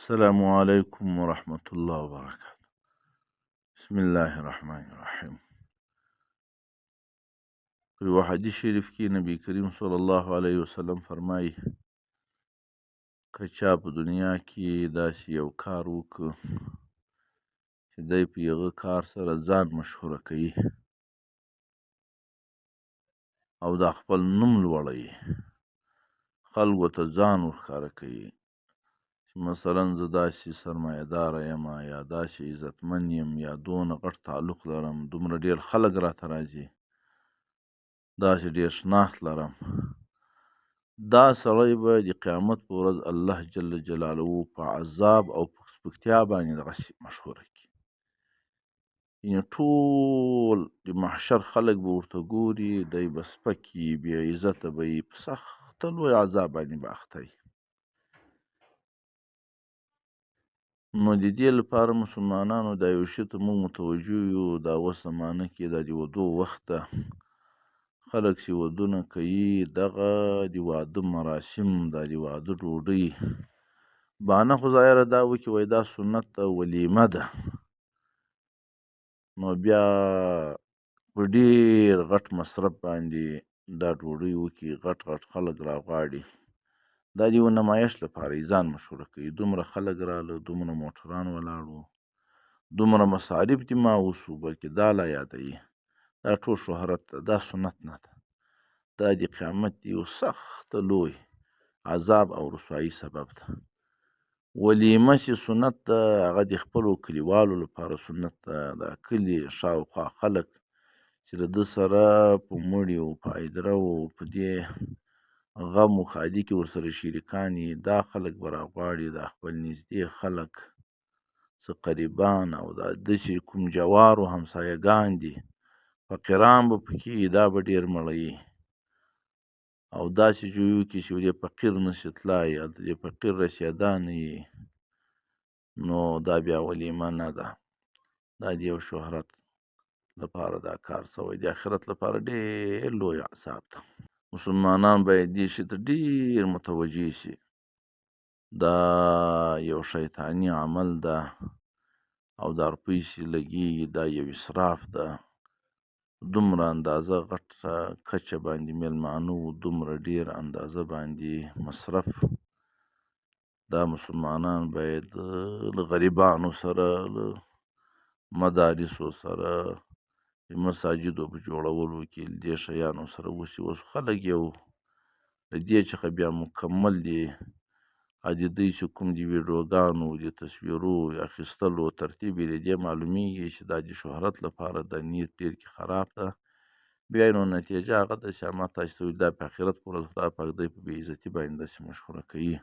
السلام علیکم ورحمۃ اللہ وبرکاتہ. بسم الله الرحمن الرحیم. په یو حدیث شریف کې نبی کریم صلی الله علیه وسلم فرمایي که چا په دنیا کې داسې یو کار وکړ چې دی په هغه کار سره ځان مشهوره کوي او دا خپل نوم لوړوي، خلکو ته ځان ورښکاره کوي، مثلا زه داسې سرمایه داره یم یا داسې عزتمن یم یا دونه غټ تعلق لرم، دومره ډېر خلک راته راځي، داسې ډېر شناخت لرم، دا سړی به د قیامت په ورځ الله جل جلاله په عذاب او په سپکتیا باندې دغسې مشهوره کړي. یعنې ټول د محشر خلک به ورته ګوري، دی به سپک وي، بې عزته به وي، په سخته لوی عذاب باندې به اخته وي. نو د دې لپاره مسلمانانو دا یو شي ته موږ متوجه یو، دا اوس زمانه کې دا د ودو وخت ده، خلک چې ودونه کوي دغه د واده مراسم، دا د واده ډوډۍ بهانه خو ظاهره دا وکړي وایي دا سنت ده، ولیمه ده، نو بیا په ډېر غټ مصرف باندې دا ډوډۍ وکړي، غټ غټ خلک راغواړي، دا د یوه نمایش لپاره یې ځان مشهوره کوي. دومره خلک راله، دومره موټران ولاړ وو، دومره مصارف دې ما وسو، بلکې دا لا یادوي، دا ټول شهرت ده، دا سنت نه ده، دا د قیامت یو سخت لوی عذاب او رسوایي سبب ده. ولیمه چې سنت ده هغه د خپلو کلیوالو لپاره سنت ده، دا کلي شاوخوا خلک چې د ده سره په مړي او په هدیره او په دې غم و ښادي کې ورسره شریکان وي، دا خلک به راغواړي، دا خپل نږدې خلک، څه قریبان او دا داسې کوم جوار و همسایګان دي، فقیران به پکې وي، دا به ډېر مړوي او داسې جویو کې چې د فقیر نشي تلای، هلته د فقیر رسېدا نه وي، نو دا بیا ولیمه نه ده، دا د یو شهرت لپاره دا کار سوی، د آخرت لپاره ډېر لوی عذاب ده. مسلمانان باید دې شي ته ډېر متوجه شي، دا یو شیطاني عمل ده او دا روپۍ چې لګېږي دا یو اسراف ده، دومره اندازه غټه کچه باندې میلمانه وو، دومره ډېر اندازه باندې مصرف، دا مسلمانان باید له غریبانو سره، له مدارسو سره، مساجدو په جوړولو کې له دې شیانو سره وشي. اوس خلک یو له دې څخه بیا مکمل دي د دوی چې کوم د ویډیوګانو د تصویرو اخیستلو ترتیب یې د دې معلومیږي چې دا د شهرت لپاره دا نیت ډېر کې خراب ده، بیا نو نتیجه هغه ده چې ما تاسو ته ویل دا په آخرت په ورځ خدای پاک دوی په بې عزتي باندې داسې مشهوره کوي.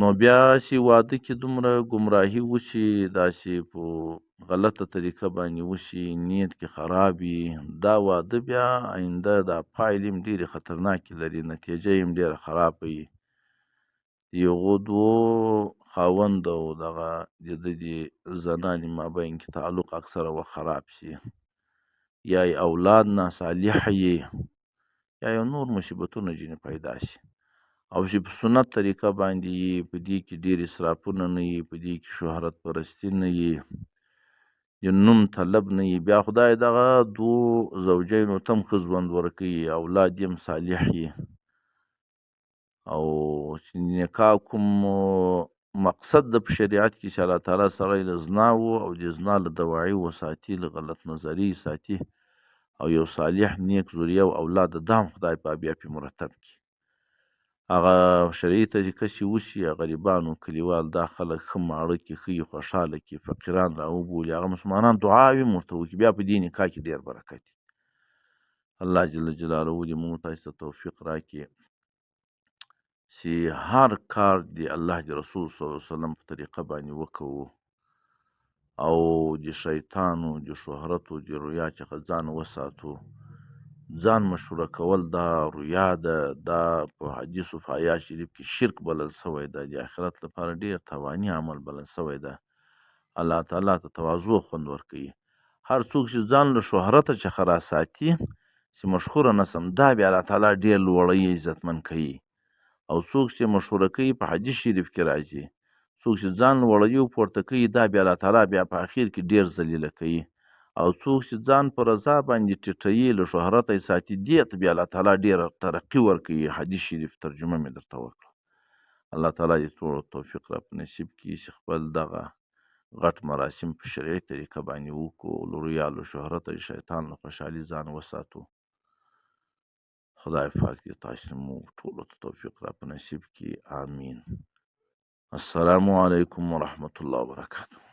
نو بیا چې واده کې دومره ګمراهي وشي، داسې په غلطه طریقه باندې وشي، نیت کې خراب وي، دا واده بیا آینده دا پایلې هم ډېرې خطرناکې لري، نتیجه یې هم ډېره خرابه وي. د یغو دوو خاوند او دغه د ده د زنانې مابین کې تعلق اکثره وخت خراب شي، یا یې اولاد ناصالحه یي، یا یو نور مصیبتونه ځینې پیدا شي، او چې په سنت طریقه باندې یي، په دې کې ډېر اسرافونه نه وي، په دې کې شهرت پرستي نه وي، د نوم طلب نه وي، بیا خدای دغه دوو زوجینو ته هم ښه ژوند ورکوي، اولاد یې هم صالح وي، او چې نکاح کوم مقصد د په شریعت کې چې الله تعالی سړی له زنا او د زنا له دواعي وساتي، له غلط نظري ساتي، او یو صالح نیک ذریه او اولاد دا هم خدای پاک بیا پې مرتب کړي. هغه شرعي طریقه چې وشي، غریبانو کلیوال دا خلک ښه ماړه کړي، ښه یې خوشحاله کړي، فقیران راوبولي، هغه مسلمانان دعاوې هم ورته وکړي، بیا په دې نکاح کې ډېر برکت وي. الله جل جلاله دې موږ تاسو ته توفیق راکړي چې هر کار د الله د رسول صلی الله علیه وسلم په طریقه باندې وکړو، او د شیطانو د شهرتو د ریا څخه ځان وساتو. ځان مشهوره کول دا ریا ده، دا په حدیثو په آیات شریف کې شرک بلل سوی ده، د آخرت لپاره ډېر تاواني عمل بلل سوی ده. الله تعالی ته تواضع خوند ورکوي. هر څوک چې ځان له شهرته څخه راساتي چې مشهوره نسم، دا بیا الله تعالی ډېر لوړوي، عزتمن کوي، او څوک چې مشوره کوي په حدیث شریف کې راځي څوک چې ځان لوړوي او پورته کوي دا بیا الله تعالی بیا په اخر کې ډېر ذلیله کوي او څوک چې ځان په رضا باندې ټیټوي له شهرته یې ساتي دې ته بیا الله تعالی ډېره ترقي ورکوي. حدیث شریف ترجمه مې درته وکړه. الله تعالی دې ټولو توفیق را په نصیب کړي چې خپل دغه غټ مراسم په شرعي طریقه باندې وکړو، له ریا له شهرته شیطان له خوشحالي ځان وساتو. خدای پاک دې تاسو مو ټولو ته توفیق را په نصیب کړي. آمین. السلام علیکم ورحمة الله وبرکاته.